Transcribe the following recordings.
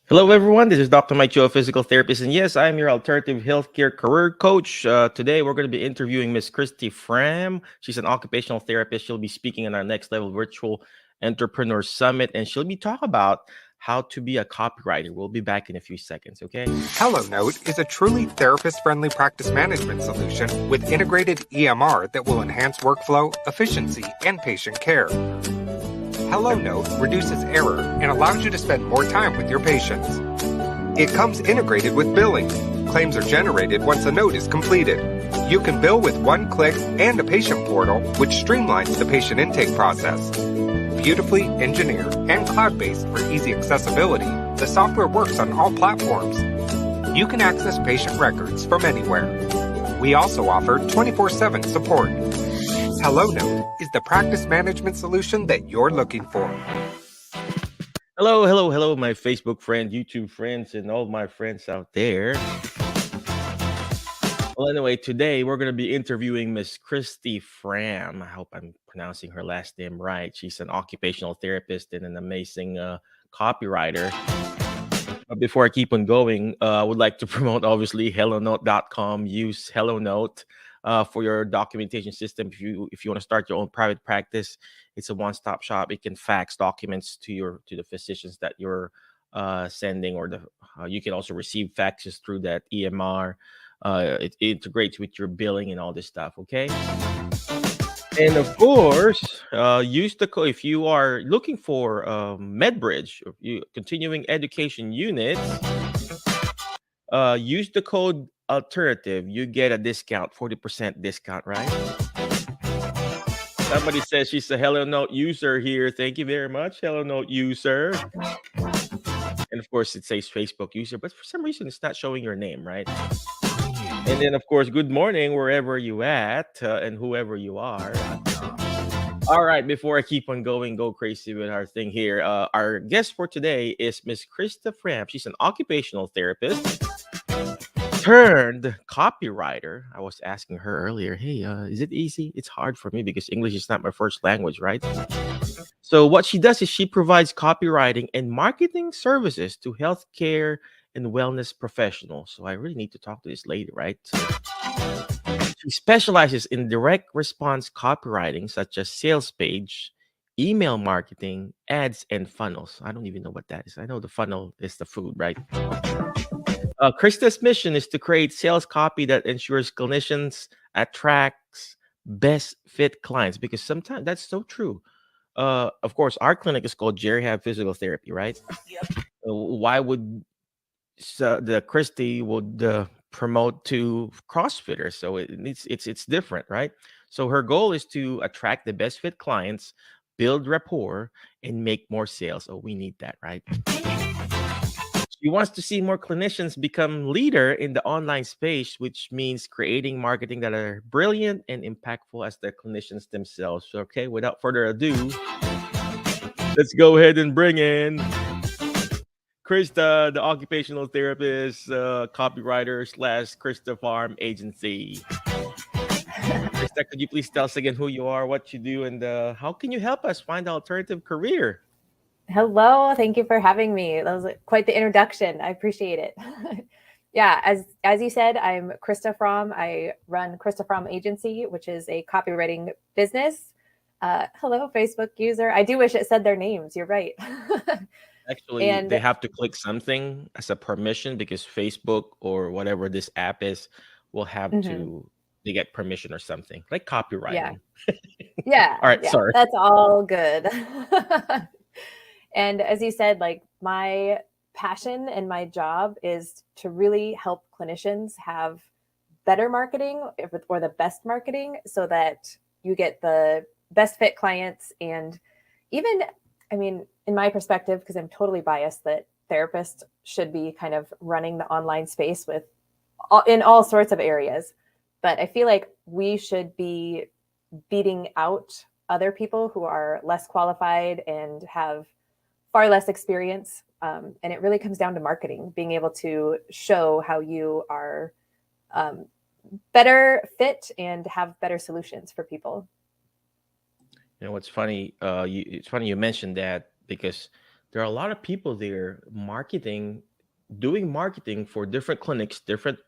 Hello, everyone. This is Dr. Mike Cho, a physical therapist. And yes, I'm your alternative healthcare career coach. Today, we're going to be interviewing Miss Krista Frahm. She's an occupational therapist. She'll be speaking on our next level virtual entrepreneur summit, and she'll be talking about how to be a copywriter. We'll be back in a few seconds, okay? HelloNote is a truly therapist-friendly practice management solution with integrated EMR that will enhance workflow, efficiency, and patient care. HelloNote reduces error and allows you to spend more time with your patients. It comes integrated with billing. Claims are generated once a note is completed. You can bill with one click and a patient portal, which streamlines the patient intake process. Beautifully engineered and cloud-based for easy accessibility, the software works on all platforms. You can access patient records from anywhere. We also offer 24/7 support. HelloNote is the practice management solution that you're looking for. Hello, hello, hello, my Facebook friend, YouTube friends, and all my friends out there. Well, anyway, today we're going to be interviewing Miss Krista Frahm. I hope I'm pronouncing her last name right. She's an occupational therapist and an amazing copywriter. But before I keep on going, I would like to promote, obviously, HelloNote.com. Use HelloNote for your documentation system. If you want to start your own private practice, it's a one-stop shop. It can fax documents to the physicians that you're sending, or you can also receive faxes through that EMR. It integrates with your billing and all this stuff. Okay. And of course, use the code if you are looking for MedBridge, or continuing education units. Use the code alternative. You get a discount, 40% discount, right? Somebody says she's a Hello Note user here. Thank you very much, Hello Note user. And of course, it says Facebook user, but for some reason, it's not showing your name, right? And then, of course, good morning wherever you at and whoever you are. All right, before I keep on going, go crazy with our thing here. Our guest for today is Miss Krista Frahm. She's an occupational therapist turned copywriter. I was asking her earlier, hey, is it easy? It's hard for me because English is not my first language, right? So what she does is she provides copywriting and marketing services to healthcare and wellness professionals. So I really need to talk to this lady, right? So she specializes in direct response copywriting, such as sales page, email marketing, ads, and funnels. I don't even know what that is. I know the funnel is the food, right? Krista's mission is to create sales copy that ensures clinicians attracts best fit clients, because sometimes that's so true. Of course, our clinic is called Jerry Have Physical Therapy, right? Why would the Christie would promote to CrossFitters? So it's different, right? So her goal is to attract the best fit clients, build rapport, and make more sales. Oh, we need that, right? She wants to see more clinicians become leader in the online space, which means creating marketing that are brilliant and impactful as the clinicians themselves. So, okay, without further ado, let's go ahead and bring in Krista, the occupational therapist, copywriter slash Krista Farm Agency. Krista, could you please tell us again who you are, what you do, and how can you help us find an alternative career? Hello, thank you for having me. That was quite the introduction. I appreciate it. Yeah, as you said, I'm Krista Frahm. I run Krista Frahm Agency, which is a copywriting business. Hello, Facebook user. I do wish it said their names. You're right. Actually, And they have to click something as a permission because Facebook or whatever this app is will have mhm, to they get permission or something like yeah, copywriting. yeah, All right, yeah, sorry. that's all good. And as you said, like my passion and my job is to really help clinicians have better marketing or the best marketing so that you get the best fit clients. And even, I mean, in my perspective, because I'm totally biased that therapists should be kind of running the online space with in all sorts of areas. But I feel like we should be beating out other people who are less qualified and have far less experience. And it really comes down to marketing, being able to show how you are um, better fit and have better solutions for people. You know what's funny? It's funny you mentioned that because there are a lot of people there doing marketing for different clinics, different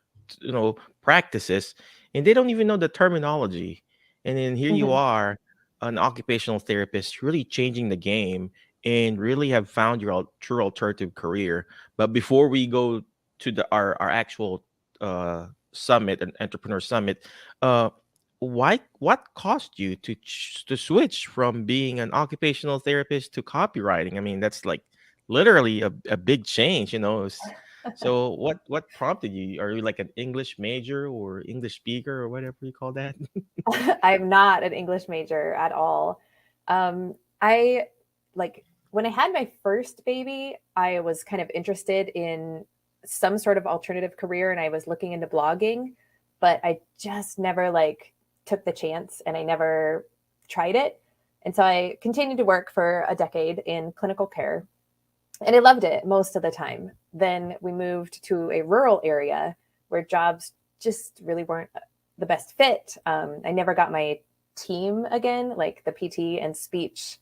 practices, and they don't even know the terminology. And then here you Mhm. are, an occupational therapist, really changing the game and really have found your true alternative career. But before we go to our actual summit, an entrepreneur summit, uh, what caused you to switch from being an occupational therapist to copywriting? I mean, that's like literally a big change, so what prompted you? Are you like an English major or English speaker or whatever you call that? I'm not an English major at all. I like when I had my first baby, I was kind of interested in some sort of alternative career and I was looking into blogging, but I just never like took the chance and I never tried it. And so I continued to work for a decade in clinical care and I loved it most of the time. Then we moved to a rural area where jobs just really weren't the best fit. I never got my team again, like the PT and speech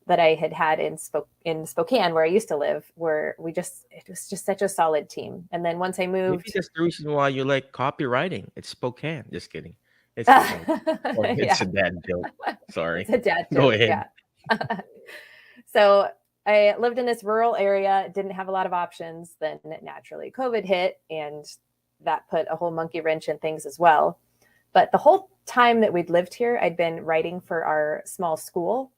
that I had had in Spokane, where I used to live, where it was just such a solid team. And then once I Maybe moved, that's the reason why you like copywriting. It's Spokane. Just kidding. It's sorry, it's yeah, a dad joke. it's Sorry. a dad Go joke. ahead. Yeah. So I lived in this rural area, didn't have a lot of options. Then naturally COVID hit and that put a whole monkey wrench in things as well. But the whole time that we'd lived here, I'd been writing for our small school.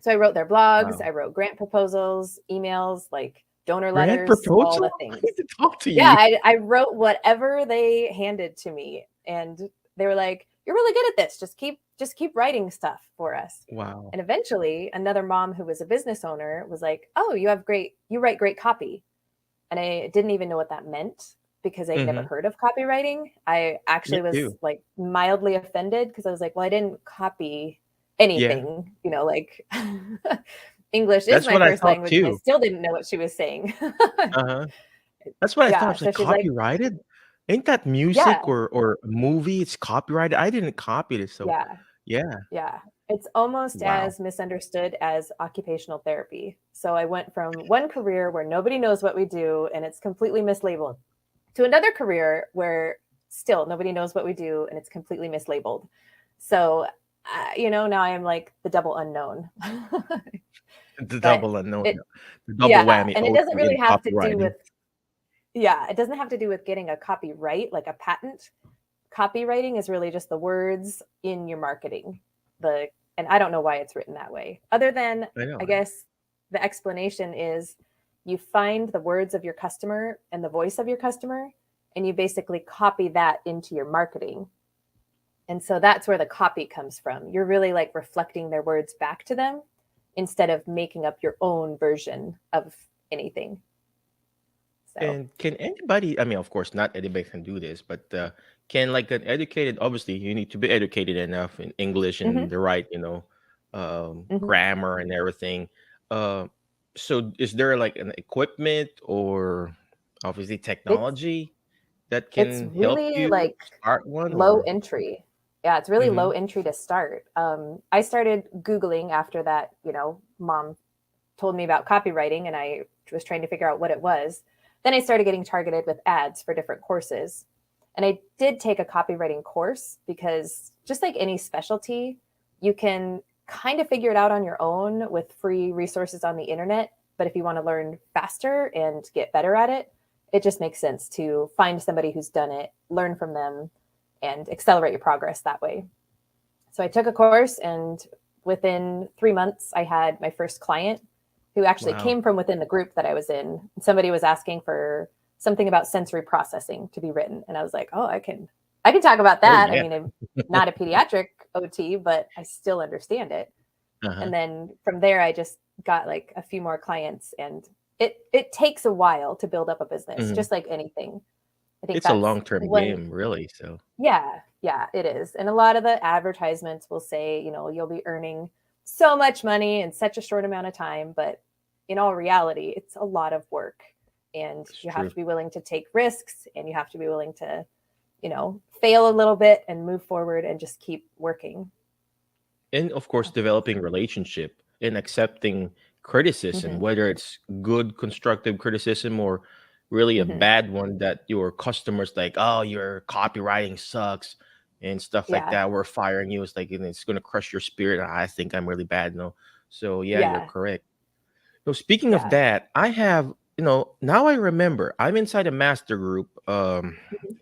So I wrote their blogs, Wow. I wrote grant proposals, emails, like donor Grant letters, all proposal? the I need things. to talk to Yeah, you. I wrote whatever they handed to me. And they were like, "You're really good at this. Just keep writing stuff for us." Wow. And eventually another mom who was a business owner was like, "Oh, you write great copy." And I didn't even know what that meant because I'd never Hmm. heard of copywriting. I Me actually was too. like mildly offended because I was like, well, I didn't copy Yeah. anything, like English is That's my what I first thought language and I too. still didn't know what she was saying. Uh-huh. That's what I thought. I Yeah. was So like, she's like, copyrighted? Ain't that yeah, music or a movie? It's copyrighted. I didn't copy this. So yeah, yeah. yeah. It's almost Wow. as misunderstood as occupational therapy. So I went from one career where nobody knows what we do and it's completely mislabeled to another career where still nobody knows what we do and it's completely mislabeled. So, now I am like the double unknown. The But double unknown, it, the double yeah. whammy And it OT doesn't in really have to do copywriting. with, yeah, it doesn't have to do with getting a copyright, like a patent. Copywriting is really just the words in your marketing. And I don't know why it's written that way. Other than, I know, I right? guess the explanation is you find the words of your customer and the voice of your customer and you basically copy that into your marketing. And so that's where the copy comes from. You're really like reflecting their words back to them instead of making up your own version of anything. So, And can anybody, I mean, of course, not anybody can do this, but can like an educated, obviously, you need to be educated enough in English and mhm, the right, mhm. grammar and everything. Uh, so is there like an equipment or obviously it's technology that it's can help really you like start one low or? entry. Yeah, it's really Hmm. low entry to start. I started Googling after that, mom told me about copywriting and I was trying to figure out what it was. Then I started getting targeted with ads for different courses. And I did take a copywriting course because just like any specialty, you can kind of figure it out on your own with free resources on the internet. But if you want to learn faster and get better at it, it just makes sense to find somebody who's done it, learn from them, and accelerate your progress that way. So I took a course, and within 3 months, I had my first client who actually Wow. came from within the group that I was in. Somebody was asking for something about sensory processing to be written, and I was like, "Oh, I can talk about Oh that." I yeah. mean, I'm not a pediatric OT, but I still understand it. Uh-huh. And then from there, I just got like a few more clients, and it takes a while to build up a business, Hmm. just like anything. I think It's a that's long-term one. game, really. So Yeah, yeah, it is. And a lot of the advertisements will say, you'll be earning so much money in such a short amount of time. But in all reality, it's a lot of work. And it's you have true. to be willing to take risks and you have to be willing to, fail a little bit and move forward and just keep working. And of course, So, developing relationship and accepting criticism, Hmm. whether it's good constructive criticism or really a Hmm. bad one that your customers like, oh, your copywriting sucks and stuff like Yeah. that. We're firing you. It's like, and it's gonna crush your spirit. I think I'm really bad. No. So yeah, you're Yeah. correct. So speaking of Yeah. that, I have, now I remember I'm inside a master group. Mhm.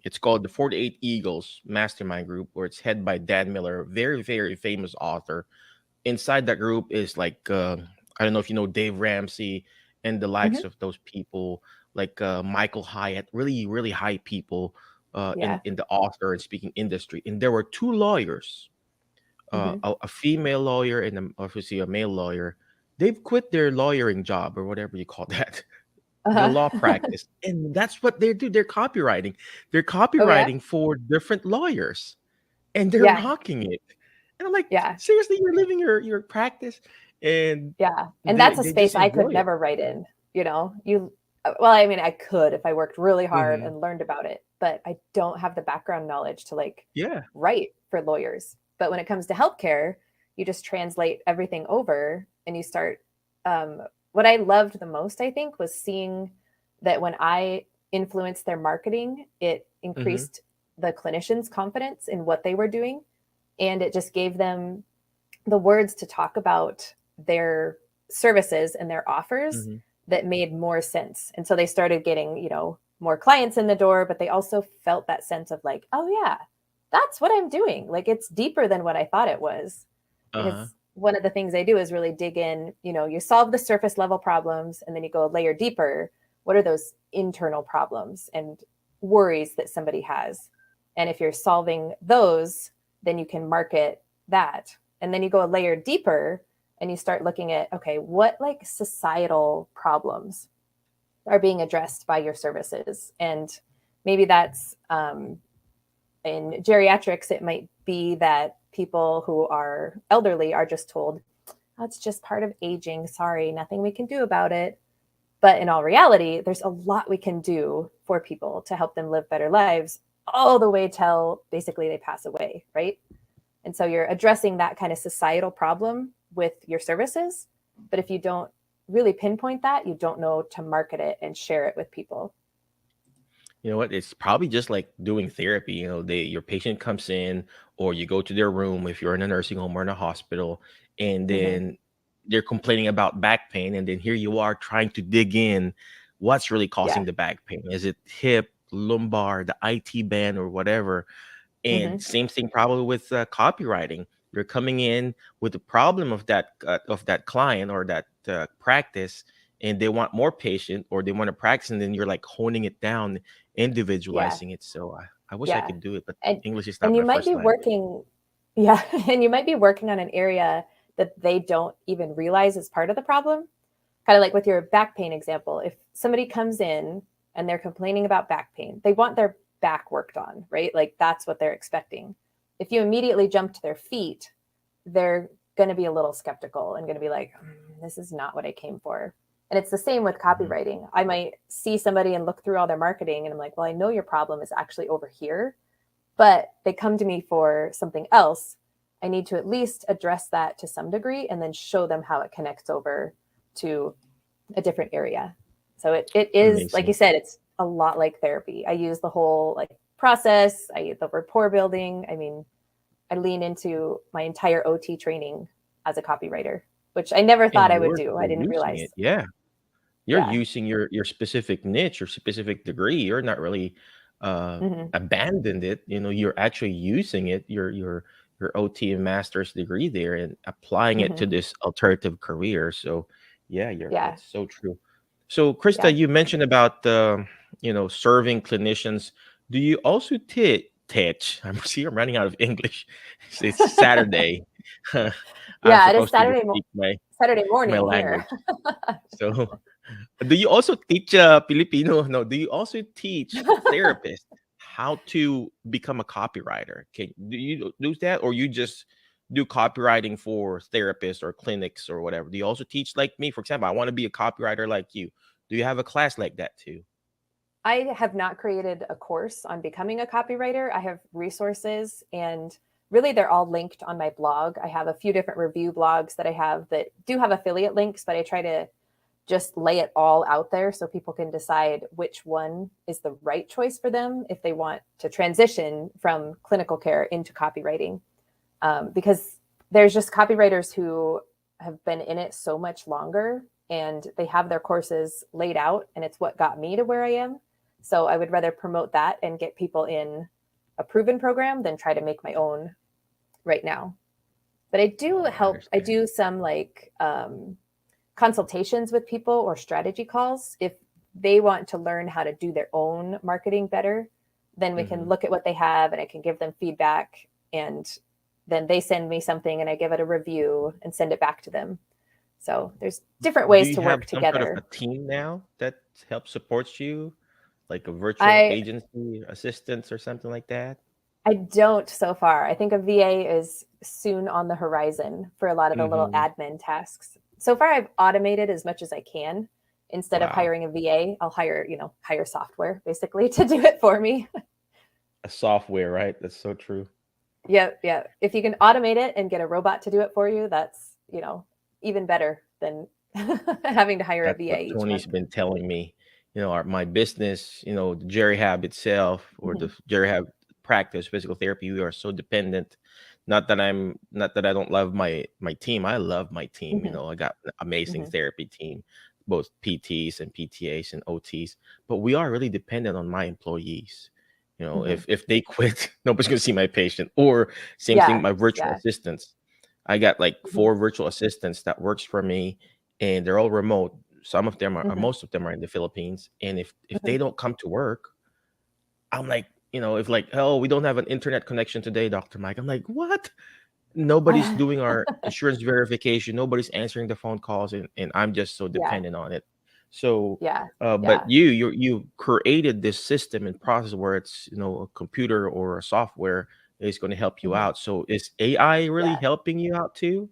It's called the 48 Eagles Mastermind Group, where it's head by Dan Miller, very, very famous author. Inside that group is like I don't know if you know Dave Ramsey and the likes Hmm. of those people, like Michael Hyatt, really, really high people Yeah. in the author and speaking industry. And there were two lawyers, Hmm. a female lawyer and obviously a male lawyer. They've quit their lawyering job or whatever you call that, the law Uh-huh. practice, and that's what they do. They're copywriting. They're Oh yeah. copywriting for different lawyers, and they're Yeah. rocking it. And I'm like, Yeah. seriously, you're living your practice, and Yeah. And they that's a they just space I could enjoy it. never write in, you know. Well, I mean, I could if I worked really hard Hmm. and learned about it, but I don't have the background knowledge to like Yeah. write for lawyers. But when it comes to healthcare, you just translate everything over and you start um what I loved the most, I think, was seeing that when I influenced their marketing, it Hmm. increased the clinicians' confidence in what they were doing, and it just gave them the words to talk about their services and their offers Hmm. that made more sense. And so they started getting, more clients in the door, but they also felt that sense of like, oh yeah, that's what I'm doing. Like it's deeper than what I thought it was. Because Uh-huh. one of the things I do is really dig in, you solve the surface level problems and then you go a layer deeper. What are those internal problems and worries that somebody has? And if you're solving those, then you can market that. And then you go a layer deeper and you start looking at, okay, what like societal problems are being addressed by your services? And maybe that's in geriatrics, it might be that people who are elderly are just told, that's just part of aging. Sorry, nothing we can do about it. But in all reality, there's a lot we can do for people to help them live better lives all the way till basically they pass away, right? And so you're addressing that kind of societal problem with your services. But if you don't really pinpoint that, you don't know to market it and share it with people. You know what? It's probably just like doing therapy. Your patient comes in, or you go to their room if you're in a nursing home or in a hospital, and Hmm. then they're complaining about back pain, and then here you are trying to dig in, what's really causing Yeah. the back pain? Is it hip, lumbar, the IT band, or whatever? And Hmm. same thing probably with copywriting. You're coming in with the problem of that client or that practice, and they want more patient or they want to practice, and then you're like honing it down, Yeah. individualizing it. So I wish I Yeah. could do it, but And English is not and you my might first be language. working, yeah, and you might be working on an area that they don't even realize is part of the problem. Kind of like with your back pain example. If somebody comes in and they're complaining about back pain, they want their back worked on, right? Like that's what they're expecting. If you immediately jump to their feet, they're going to be a little skeptical and going to be like, this is not what I came for. And it's the same with Mhm. copywriting. I might see somebody and look through all their marketing and I'm like, well, I know your problem is actually over here, but they come to me for something else. I need to at least address that to some degree and then show them how it connects over to a different area. So it is, like you Amazing. said, it's a lot like therapy. I use the whole like process, the rapport building. I mean, I lean into my entire OT training as a copywriter, which I never And thought I would you're do. I you're didn't using realize. it. Yeah. You're Yeah. using your specific niche or specific degree. You're not really Hmm. abandoned it. You're actually using it, your OT and master's degree there, and applying it to Hmm. this alternative career. So yeah, Yeah. that's so true. So Krista, Yeah. you mentioned about serving clinicians. Do you also teach? I'm running out of English. It's Saturday. I'm Yeah. It is supposed to just speak Saturday my morning here. language. So do you also teach Filipino? No, do you also teach therapists how to become a copywriter? Do you do that, or you just do copywriting for therapists or clinics or whatever? Do you also teach like me? For example, I want to be a copywriter like you. Do you have a class like that too? I have not created a course on becoming a copywriter. I have resources and really they're all linked on my blog. I have a few different review blogs that I have that do have affiliate links, but I try to just lay it all out there so people can decide which one is the right choice for them if they want to transition from clinical care into copywriting. Because there's just copywriters who have been in it so much longer and they have their courses laid out, and it's what got me to where I am. So I would rather promote that and get people in a proven program than try to make my own right now. But I do Oh, I help. I understand. do some like consultations with people or strategy calls. If they want to learn how to do their own marketing better, then we can Hmm. look at what they have and I can give them feedback, and then they send me something and I give it a review and send it back to them. So there's different Do ways you to have work some sort of a together. team now that helps supports you, like a virtual I agency assistants or something like that? I don't so far. I think a VA is soon on the horizon for a lot of the little Hmm. admin tasks. So far, I've automated as much as I can. Instead of Wow. hiring a VA, I'll hire software basically to do it for me. A software, right? That's so true. Yep, yeah. If you can automate it and get a robot to do it for you, that's, even better than having to hire a That's what VA each Tony's month. been telling me. My business, the Jerry Hab itself or Hmm. the Jerry Hab practice, physical therapy, we are so dependent. Not that I don't love my team. I love my team. Hmm. I got an amazing Hmm. therapy team, both PTs and PTAs and OTs. But we are really dependent on my employees. Hmm. If they quit, nobody's gonna see my patient. Or same thing, Yeah, my virtual yeah. assistants. I got like Hmm. 4 virtual assistants that works for me, and they're all remote. Some of them are, Hmm. most of them are in the Philippines. And if Hmm. they don't come to work, I'm like, if like, oh, we don't have an internet connection today, Dr. Mike. I'm like, what? Nobody's doing our insurance verification. Nobody's answering the phone calls, and I'm just so Yeah, dependent on it. So, yeah, but yeah. you created this system and process where it's a computer or a software is going to help you Hmm. out. So is AI really Yeah. helping you out too?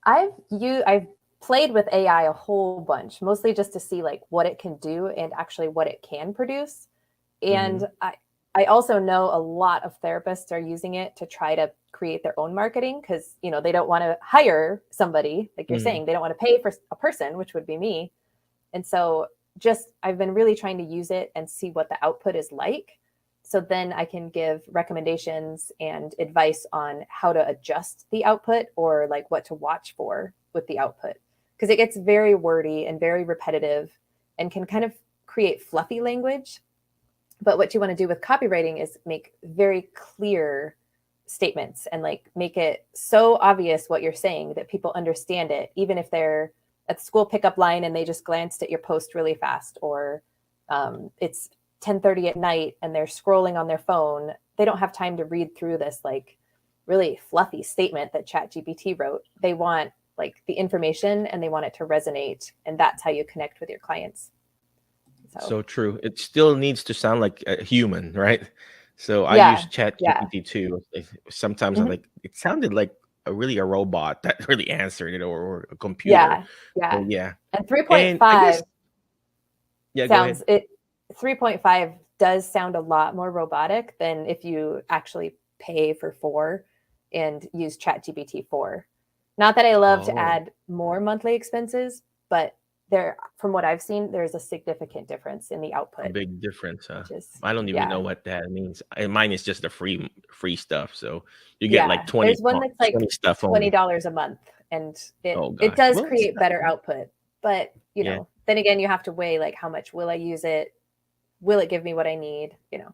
I've played with AI a whole bunch, mostly just to see like what it can do and actually what it can produce. Hmm. And I also know a lot of therapists are using it to try to create their own marketing because they don't want to hire somebody like you're Hmm. saying. They don't want to pay for a person, which would be me. And so just I've been really trying to use it and see what the output is like. So then I can give recommendations and advice on how to adjust the output or like what to watch for with the output. Because it gets very wordy and very repetitive and can kind of create fluffy language. But what you want to do with copywriting is make very clear statements and like make it so obvious what you're saying that people understand it, even if they're at the school pickup line and they just glanced at your post really fast, or it's 10:30 at night and they're scrolling on their phone. They don't have time to read through this like really fluffy statement that ChatGPT wrote. They want like the information and they want it to resonate, and that's how you connect with your clients. So So true. It still needs to sound like a human, right? So I use yeah, Chat yeah. GPT too. Sometimes I'm Hmm. like, it sounded like a robot that really answered it, or a computer. Yeah, So yeah. yeah. And And I guess, 3.5 yeah, go ahead. sounds it 3.5 does sound a lot more robotic than if you actually pay for 4 and use ChatGPT 4. Not that I love to Oh, add more monthly expenses, but there from what I've seen, there's a significant difference in the a output, big difference, huh? which is I don't even know yeah. what that means. And mine is just the free stuff. So you get like Yeah. 20, There's one that's like 20 stuff only. $20 a month, and it Oh it gosh. does Well, it's create not, better output. But, yeah. then again, you have to weigh like how much will I use it? Will it give me what I need? Yeah.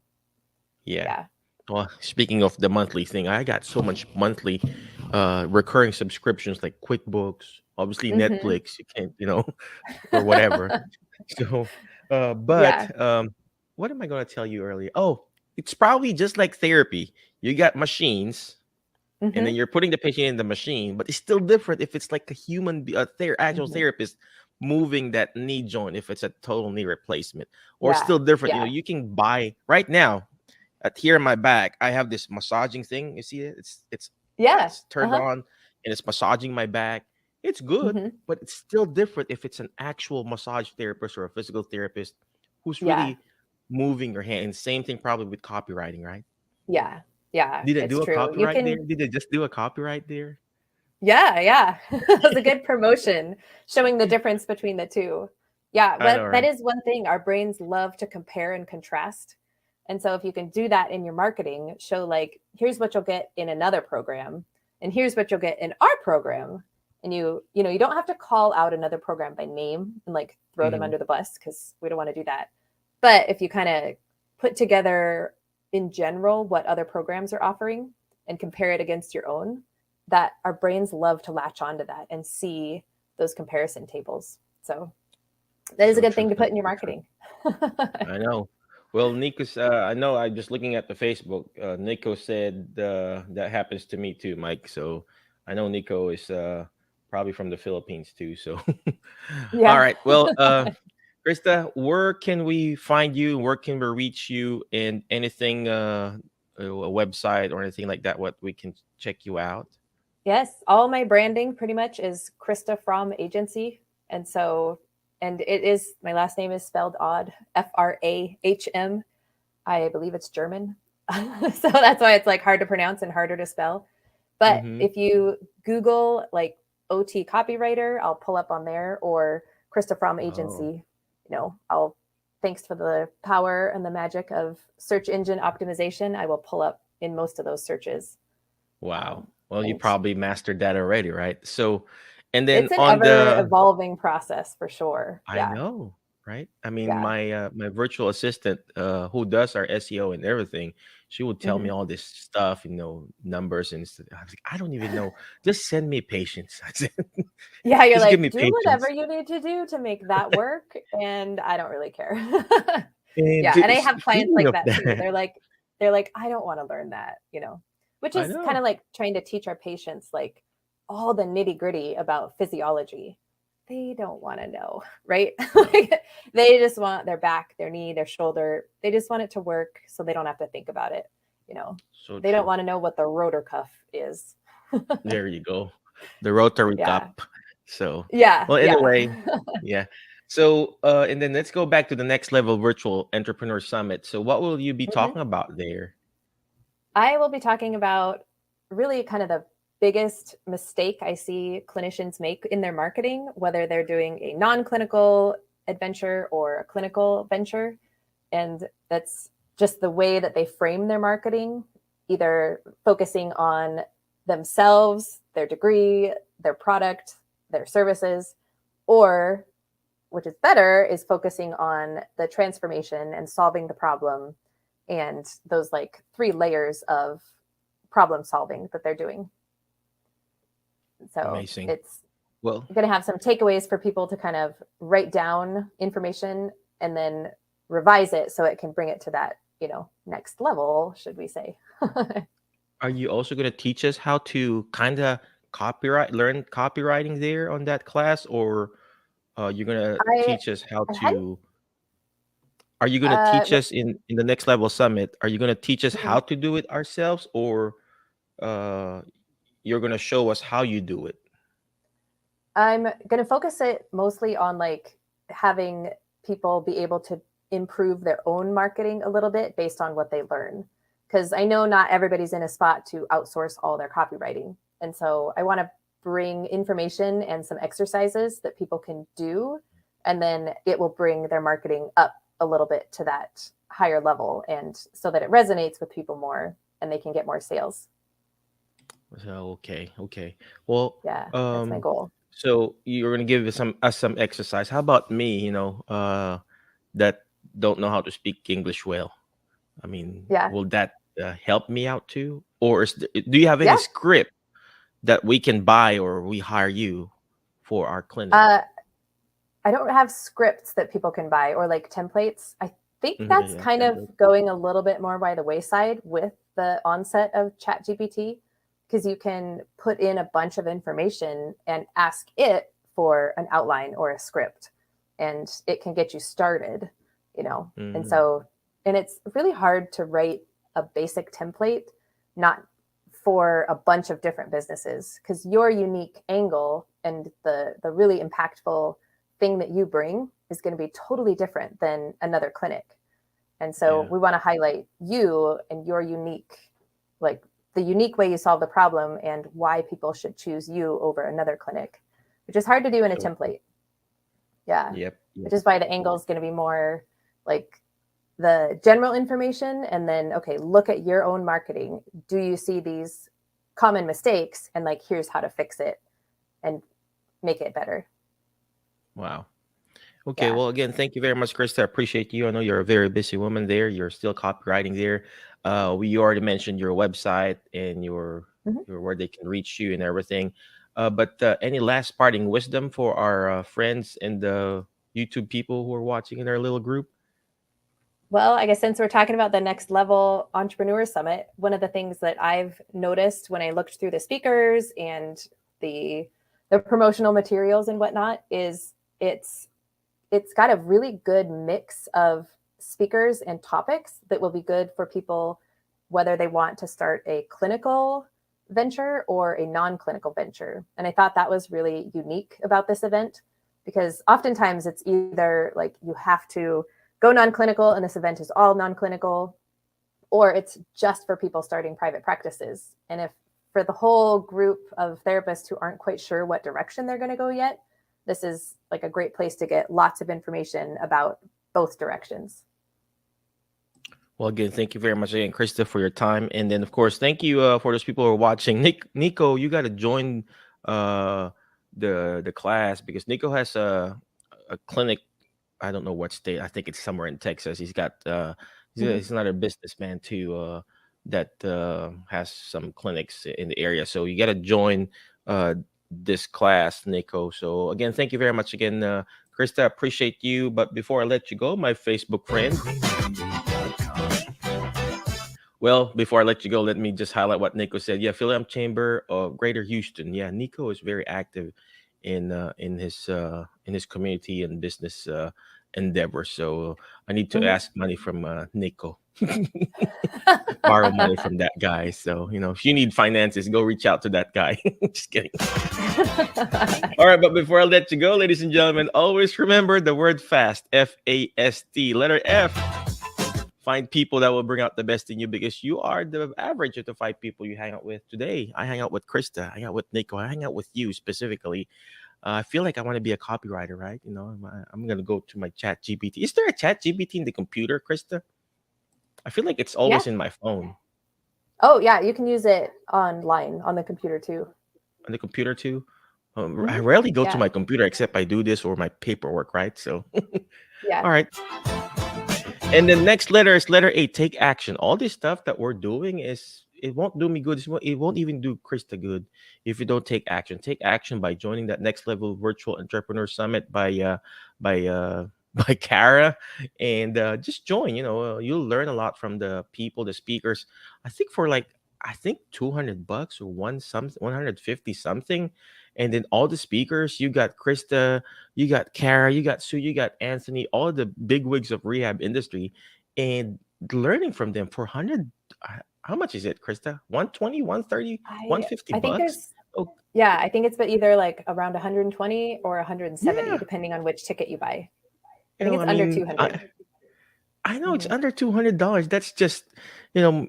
Yeah. Well, speaking of the monthly thing, I got so much monthly recurring subscriptions like QuickBooks, obviously Mhm. Netflix, you can't, or whatever. So but Yeah. what am I gonna tell you earlier? Oh, it's probably just like therapy. You got machines, and then Mhm. you're putting the patient in the machine, but it's still different if it's like a human actual Mhm. therapist moving that knee joint, if it's a total knee replacement, or Yeah. still different. Yeah. You can buy right now at here in my back. I have this massaging thing. You see it? Yeah. It's turned Uh-huh. on, and it's massaging my back. It's good, Mhm. but it's still different if it's an actual massage therapist or a physical therapist who's Yeah. really moving your hand. And same thing probably with copywriting, right? Yeah. Yeah, Did they it's do a true. You copyright there? can, Did they just do a copyright there? yeah, yeah. It was a good promotion showing the difference between the two. Yeah, I know, but that right? is one thing. Our brains love to compare and contrast. And so if you can do that in your marketing, show like, here's what you'll get in another program, and here's what you'll get in our program. And you don't have to call out another program by name and like throw them Mhm. under the bus because we don't want to do that. But if you kind of put together in general what other programs are offering and compare it against your own, that our brains love to latch onto that and see those comparison tables. So that is a So good true, thing to so put in your true. marketing. I know. Well, Nico's, I know I just looking at the Facebook, Nico said that happens to me too, Mike. So I know Nico is probably from the Philippines too. So all Yeah. right. Well, Krista, where can we find you? Where can we reach you? And anything, a website or anything like that, what we can check you out? Yes, all my branding pretty much is Krista Frahm Agency. And so, and it is, my last name is spelled odd, Frahm. I believe it's German. So that's why it's like hard to pronounce and harder to spell. But Mm-hmm. if you Google like OT copywriter, I'll pull up on there, or Krista Frahm Oh, Agency. I'll, thanks for the power and the magic of search engine optimization, I will pull up in most of those searches. wow. Well, you And probably mastered that already, right? So, and then it's an on ever the evolving process for sure. I Yeah. know, right? I mean, Yeah. my virtual assistant, who does our SEO and everything, she would tell me Mhm. all this stuff, numbers and stuff. I was like, I don't even know. Just send me patience. I said, Yeah, you're just give like, me do whatever patience. you need to do to make that work, and I don't really care. And Yeah, and I have clients speaking like of that too. that, They're like, I don't want to learn that, which I is kind know. of like trying to teach our patients like all the nitty-gritty about physiology. They don't want to know, right? Like, they just want their back, their knee, their shoulder. They just want it to work so they don't have to think about it, you know. So They don't true. want to know what the rotor cuff is. There you go. The Rotary Yeah. Cup. So, Yeah, well, yeah. anyway, yeah. So, and then let's go back to the next level virtual entrepreneur summit. So, what will you be Mhm. talking about there? I will be talking about really kind of the biggest mistake I see clinicians make in their marketing, whether they're doing a non clinical adventure or a clinical venture. And that's just the way that they frame their marketing, either focusing on themselves, their degree, their product, their services, or which is better, is focusing on the transformation and solving the problem and those like three layers of problem solving that they're doing. So Amazing. it's Well, going to have some takeaways for people to kind of write down information and then revise it so it can bring it to that, next level, should we say. are you also going to teach us how to kind of learn copywriting there on that class, or you're going to I teach us how I hadn't to? Are you going to teach what us in the next level summit? Are you going to teach us mhm. how to do it ourselves, or uh, you're going to show us how you do it? I'm going to focus it mostly on like having people be able to improve their own marketing a little bit based on what they learn. Because I know not everybody's in a spot to outsource all their copywriting. And so I want to bring information and some exercises that people can do. And then it will bring their marketing up a little bit to that higher level. And so that it resonates with people more and they can get more sales. So, okay, okay. Well, Yeah, that's my um, goal. so you're gonna give us some exercise. How about me? That don't know how to speak English well. I mean, Yeah. will that help me out too? Or do you have any Yeah. script that we can buy or we hire you for our clinic? Uh, I don't have scripts that people can buy or like templates. I think Mhm, that's yeah, kind of template. going a little bit more by the wayside with the onset of ChatGPT because you can put in a bunch of information and ask it for an outline or a script and it can get you started. And Mm, so, and it's really hard to write a basic template, not for a bunch of different businesses because your unique angle and the really impactful thing that you bring is going to be totally different than another clinic. And so yeah. we want to highlight you and your unique like the unique way you solve the problem and why people should choose you over another clinic, which is hard to do in a Sure. template. Yeah. Yep. Which Yep. is why the angle is going to be more like the general information, and then, okay, look at your own marketing. Do you see these common mistakes? And like, here's how to fix it and make it better. Wow. Okay, Yeah. well, again, thank you very much, Krista. I appreciate you. I know you're a very busy woman there. You're still copywriting there. We already mentioned your website and Mhm. your where they can reach you and everything. But any last parting wisdom for our friends and the YouTube people who are watching in our little group? Well, I guess since we're talking about the Next Level Entrepreneur Summit, one of the things that I've noticed when I looked through the speakers and the the promotional materials and whatnot is it's it's got a really good mix of speakers and topics that will be good for people whether they want to start a clinical venture or a non-clinical venture. And I thought that was really unique about this event because oftentimes it's either like you have to go non-clinical and this event is all non-clinical, or it's just for people starting private practices. And if for the whole group of therapists who aren't quite sure what direction they're going to go yet, this is like a great place to get lots of information about both directions. Well, again, thank you very much again, Krista, for your time, and then of course, thank you for those people who are watching. Nico, you got to join uh, the class because Nico has a clinic. I don't know what state. I think it's somewhere in Texas. He's got Mhm. he's another businessman too that has some clinics in the area. So you got to join this class, Nico. So again, thank you very much again, Krista. Appreciate you. But before I let you go, my Facebook friend. Well, before I let you go, let me just highlight what Nico said. Yeah, Philam Chamber of Greater Houston. Yeah, Nico is very active in his community and business endeavors. So I need to Mhm. ask money from Nico, borrow money from that guy. So if you need finances, go reach out to that guy. Just kidding. All right, but before I let you go, ladies and gentlemen, always remember the word fast. FAST. Letter F. Find people that will bring out the best in you because you are the average of the 5 people you hang out with today. I hang out with Krista, I hang out with Nico, I hang out with you specifically. I feel like I want to be a copywriter, right? I'm gonna go to my chat GPT. Is there a chat GPT in the computer, Krista? I feel like it's Yeah. always in my phone. Oh, yeah. You can use it online on the computer too. On the computer too. I Hmm. rarely go to Yeah. my computer except I do this or my paperwork, right? So Yeah. all right. And the next letter is letter A. Take action. All this stuff that we're doing it won't do me good. It won't even do Krista good if you don't take action. Take action by joining that next level virtual entrepreneur summit by by Kara, and just join. You'll learn a lot from the people, the speakers. I think for like $200 or 150 something, and then all the speakers. You got Krista, you got Kara, you got Sue, you got Anthony, all the big wigs of rehab industry, and learning from them for 100. How much is it, Krista? 120, 130, one I fifty I think bucks? there's Oh, yeah, I think it's but either like around 120 or 170 yeah. depending on which ticket you buy. I You think know, it's I under mean, 200. I know it's Hmm. under $200. That's just, you know,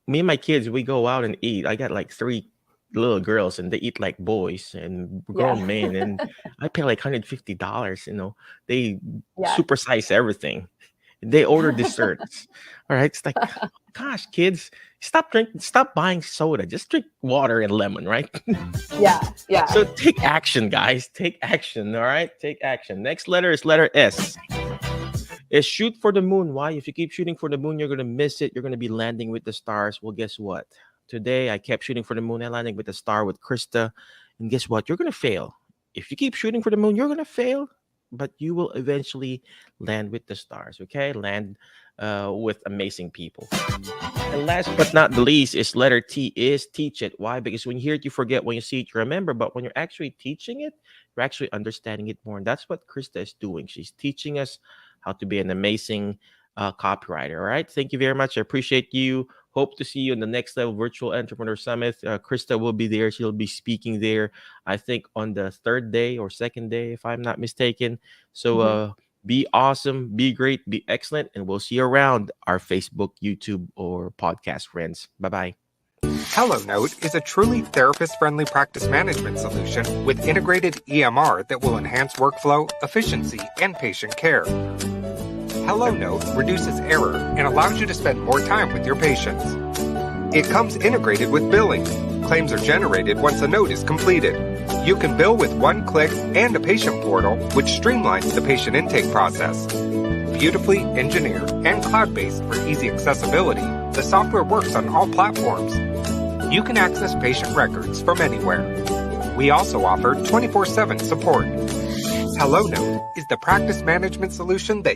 me and my kids, we go out and eat. I got like three little girls and they eat like boys and Yeah. grown men. And I pay like $150. They Yeah. supersize everything. They order desserts. All right. It's like, gosh, kids, stop buying soda. Just drink water and lemon, right? Yeah. Yeah. So take action, guys. Take action. All right. Take action. Next letter is letter S. Is shoot for the moon. Why? If you keep shooting for the moon, you're gonna miss it. You're gonna be landing with the stars. Well, guess what? Today I kept shooting for the moon and landing with the star with Krista. And guess what? You're gonna fail. If you keep shooting for the moon, you're gonna fail, but you will eventually land with the stars. Okay, land with amazing people. And last but not the least is letter T is teach it. Why? Because when you hear it, you forget. When you see it, you remember. But when you're actually teaching it, you're actually understanding it more. And that's what Krista is doing. She's teaching us how to be an amazing copywriter. All right. Thank you very much. I appreciate you. Hope to see you in the next level virtual entrepreneur summit. Krista will be there. She'll be speaking there, I think, on the third day or second day, if I'm not mistaken. So, Mhm. be awesome, be great, be excellent, and we'll see you around our Facebook, YouTube, or podcast friends. Bye bye. HelloNote is a truly therapist-friendly practice management solution with integrated EMR that will enhance workflow, efficiency, and patient care. HelloNote reduces error and allows you to spend more time with your patients. It comes integrated with billing. Claims are generated once a note is completed. You can bill with one click and a patient portal, which streamlines the patient intake process. Beautifully engineered and cloud-based for easy accessibility, the software works on all platforms. You can access patient records from anywhere. We also offer 24/7 support. HelloNote is the practice management solution that